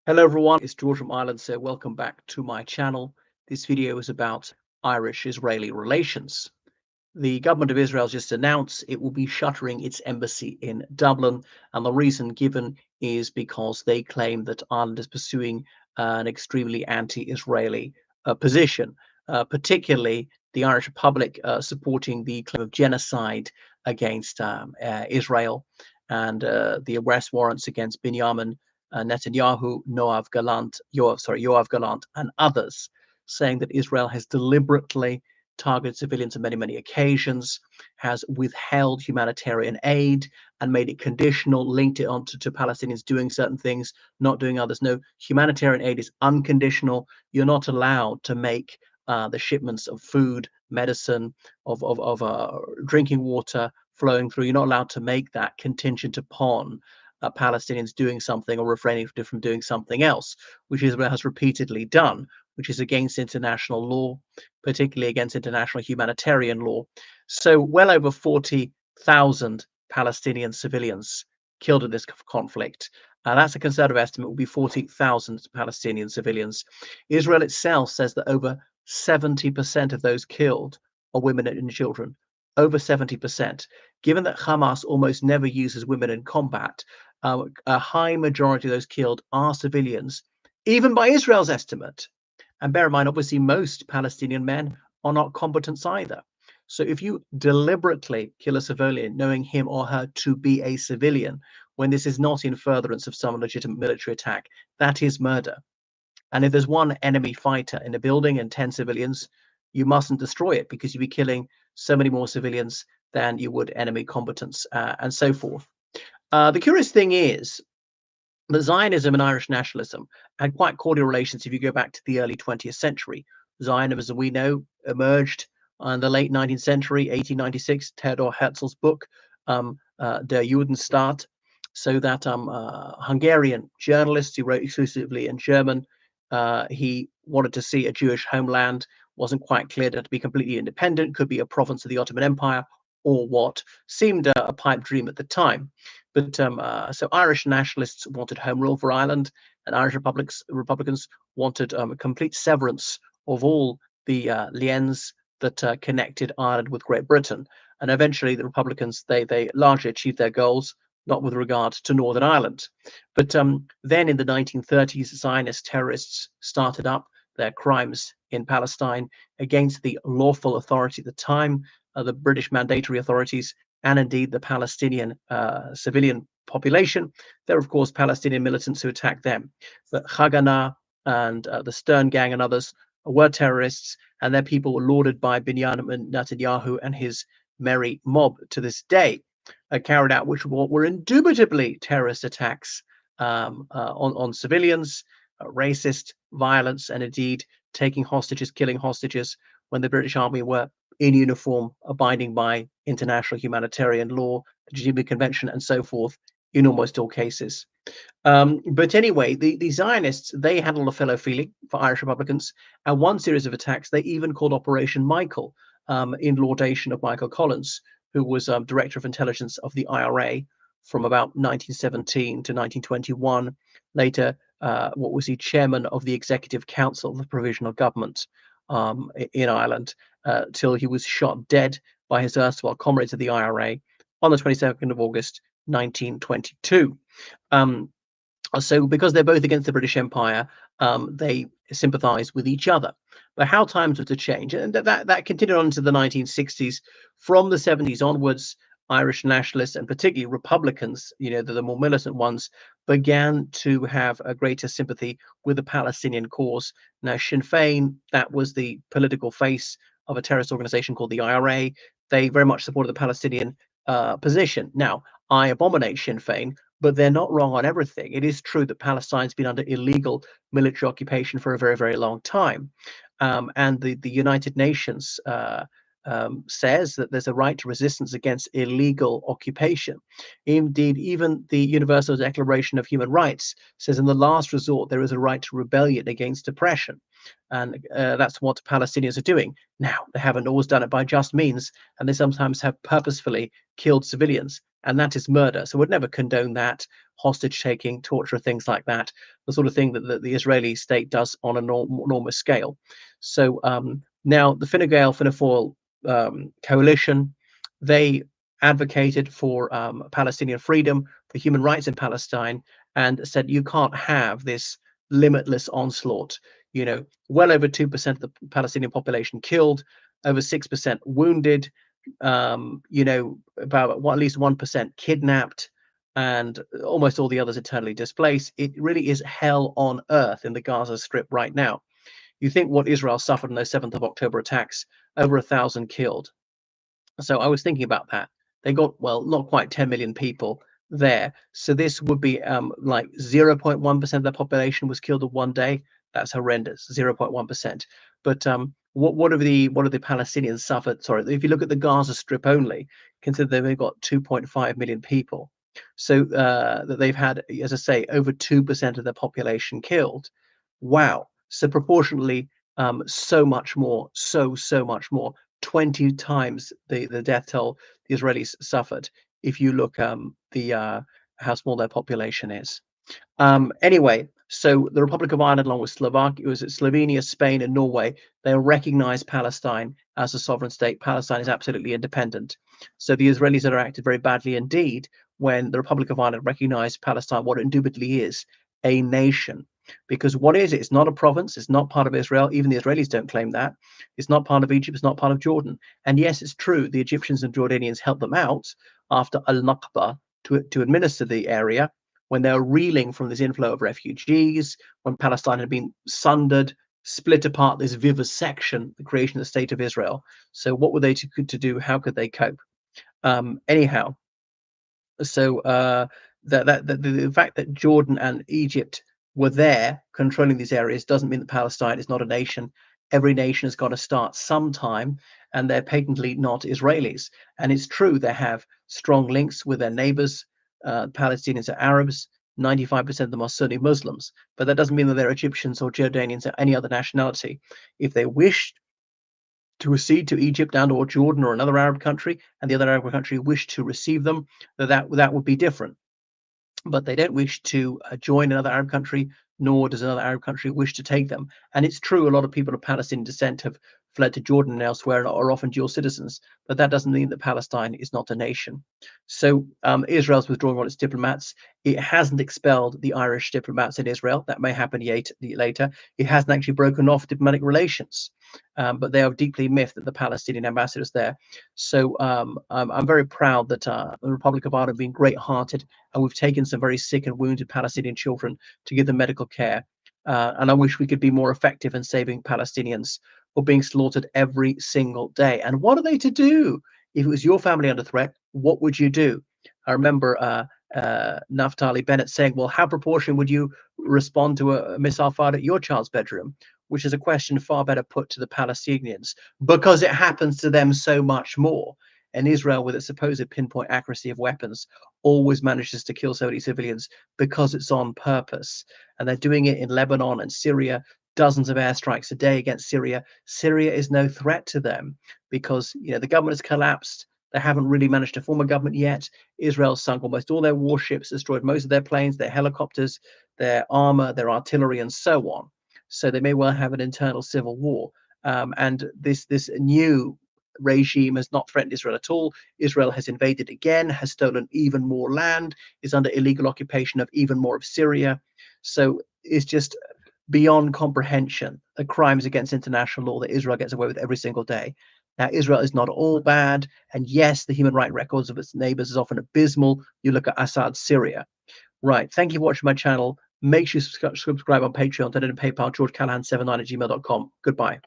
Hello everyone, it's George from Ireland, so welcome back to my channel. This video is about Irish-Israeli relations. The government of Israel has just announced it will be shuttering its embassy in Dublin, and the reason given is because they claim that Ireland is pursuing an extremely anti-Israeli position, particularly the Irish Republic supporting the claim of genocide against Israel and the arrest warrants against Benjamin Netanyahu, Yoav Galant, and others, saying that Israel has deliberately targeted civilians on many occasions, has withheld humanitarian aid and made it conditional, linked it onto to Palestinians doing certain things, not doing others. No, humanitarian aid is unconditional. You're not allowed to make the shipments of food, medicine, of drinking water flowing through. You're not allowed to make that contingent upon Palestinians doing something or refraining from doing something else, which Israel has repeatedly done, which is against international law, particularly against international humanitarian law. So well over 40,000 Palestinian civilians killed in this conflict. That's a conservative estimate, will be 40,000 Palestinian civilians. Israel itself says that over 70% of those killed are women and children. Over 70%. Given that Hamas almost never uses women in combat, a high majority of those killed are civilians, even by Israel's estimate. And bear in mind, obviously, most Palestinian men are not combatants either. So if you deliberately kill a civilian, knowing him or her to be a civilian, when this is not in furtherance of some legitimate military attack, that is murder. And if there's one enemy fighter in a building and 10 civilians, you mustn't destroy it because you'd be killing so many more civilians than you would enemy combatants, and so forth. The curious thing is that Zionism and Irish nationalism had quite cordial relations if you go back to the early 20th century. Zionism, as we know, emerged in the late 19th century, 1896, Theodor Herzl's book, Der Judenstaat, so that Hungarian journalist who wrote exclusively in German, he wanted to see a Jewish homeland, wasn't quite clear that to be completely independent, could be a province of the Ottoman Empire, or what seemed a pipe dream at the time. But so Irish nationalists wanted home rule for Ireland, and Irish Republicans wanted a complete severance of all the liens that connected Ireland with Great Britain. And eventually, the Republicans they largely achieved their goals, not with regard to Northern Ireland. But then in the 1930s, Zionist terrorists started up their crimes in Palestine against the lawful authority at the time, the British mandatory authorities, and indeed the Palestinian civilian population. There are, of course, Palestinian militants who attacked them. But Haganah and the Stern Gang and others were terrorists, and their people were lauded by Benjamin Netanyahu and his merry mob to this day, carried out which were indubitably terrorist attacks on civilians, racist violence, and indeed taking hostages, killing hostages when the British Army were in uniform, abiding by international humanitarian law, the Geneva Convention, and so forth, in almost all cases. But anyway, the Zionists, they had a lot of fellow feeling for Irish Republicans, and one series of attacks they even called Operation Michael, in laudation of Michael Collins, who was director of intelligence of the IRA from about 1917 to 1921. Later, what was he, chairman of the Executive Council of the Provisional Government in Ireland, till he was shot dead by his erstwhile comrades of the IRA on the 22nd of August, 1922. So because they're both against the British Empire, they sympathize with each other. But how times were to change, and that continued on into the 1960s. From the 70s onwards, Irish nationalists and particularly Republicans, the more militant ones, began to have a greater sympathy with the Palestinian cause. Now, Sinn Féin, that was the political face of a terrorist organization called the IRA. They very much supported the Palestinian position. Now, I abominate Sinn Féin, but they're not wrong on everything. It is true that Palestine's been under illegal military occupation for a very long time. And the United Nations says that there's a right to resistance against illegal occupation. Indeed, even the Universal Declaration of Human Rights says in the last resort, there is a right to rebellion against oppression. And that's what Palestinians are doing. Now, they haven't always done it by just means, and they sometimes have purposefully killed civilians. and that is murder. So would never condone that, hostage taking, torture, things like that, the sort of thing that the Israeli state does on an enormous scale. So now the Fine Gael, Fianna Fáil coalition, they advocated for Palestinian freedom, for human rights in Palestine, and said you can't have this limitless onslaught. You know, well over 2% of the Palestinian population killed, over 6% wounded, you know, about at least 1% kidnapped, and almost all the others internally displaced. It really is hell on earth in the Gaza Strip right now. You think what Israel suffered in those 7th of October attacks, over 1,000 killed. So I was thinking about that. They got, well, not quite 10 million people there. So this would be like 0.1% of the population was killed in one day. That's horrendous, 0.1%. But what have the Palestinians suffered? Sorry, if you look at the Gaza Strip only, consider they've got 2.5 million people. So that they've had, as I say, over 2% of their population killed. Wow. So proportionally, so much more, so much more. 20 times the death toll the Israelis suffered if you look how small their population is. Anyway, so the Republic of Ireland, along with Slovakia, was it Slovenia, Spain, and Norway, they recognize Palestine as a sovereign state. Palestine is absolutely independent. So the Israelis had acted very badly indeed when the Republic of Ireland recognized Palestine, what it indubitably is, a nation. Because what is it? It's not a province. It's not part of Israel. Even the Israelis don't claim that. It's not part of Egypt. It's not part of Jordan. And yes, it's true. The Egyptians and Jordanians helped them out after Al-Nakba to administer the area when they were reeling from this inflow of refugees, when Palestine had been sundered, split apart, this vivisection, the creation of the state of Israel. So what were they to do? How could they cope? Anyhow, so the fact that Jordan and Egypt were there controlling these areas doesn't mean that Palestine is not a nation. Every nation has got to start sometime, and they're patently not Israelis. And it's true they have strong links with their neighbors. Palestinians are Arabs. 95% of them are Sunni Muslims, but that doesn't mean that they're Egyptians or Jordanians or any other nationality. If they wish to accede to Egypt and or Jordan or another Arab country, and the other Arab country wished to receive them, that would be different. But they don't wish to join another Arab country, nor does another Arab country wish to take them. And it's true, a lot of people of Palestinian descent have fled to Jordan and elsewhere and are often dual citizens, but that doesn't mean that Palestine is not a nation. So Israel's withdrawing all its diplomats. It hasn't expelled the Irish diplomats in Israel. That may happen later. It hasn't actually broken off diplomatic relations, but they are deeply miffed that the Palestinian ambassador is there. So I'm very proud that the Republic of Ireland have been great-hearted, and we've taken some very sick and wounded Palestinian children to give them medical care. And I wish we could be more effective in saving Palestinians who are being slaughtered every single day. And what are they to do? If it was your family under threat, what would you do? I remember Naftali Bennett saying, well, how proportionally would you respond to a missile fired at your child's bedroom? Which is a question far better put to the Palestinians, because it happens to them so much more. And Israel, with its supposed pinpoint accuracy of weapons, always manages to kill so many civilians because it's on purpose. And they're doing it in Lebanon and Syria, dozens of airstrikes a day against Syria. Syria is no threat to them because, you know, the government has collapsed. They haven't really managed to form a government yet. Israel sunk almost all their warships, destroyed most of their planes, their helicopters, their armor, their artillery, and so on. So they may well have an internal civil war. And this new regime has not threatened Israel at all. Israel has invaded again, has stolen even more land, is under illegal occupation of even more of Syria. So it's just beyond comprehension the crimes against international law that Israel gets away with every single day. Now, Israel is not all bad. And yes, the human rights records of its neighbors is often abysmal. You look at Assad's Syria. Right. Thank you for watching my channel. Make sure you subscribe on Patreon, donate on PayPal, georgecallahan79@gmail.com. Goodbye.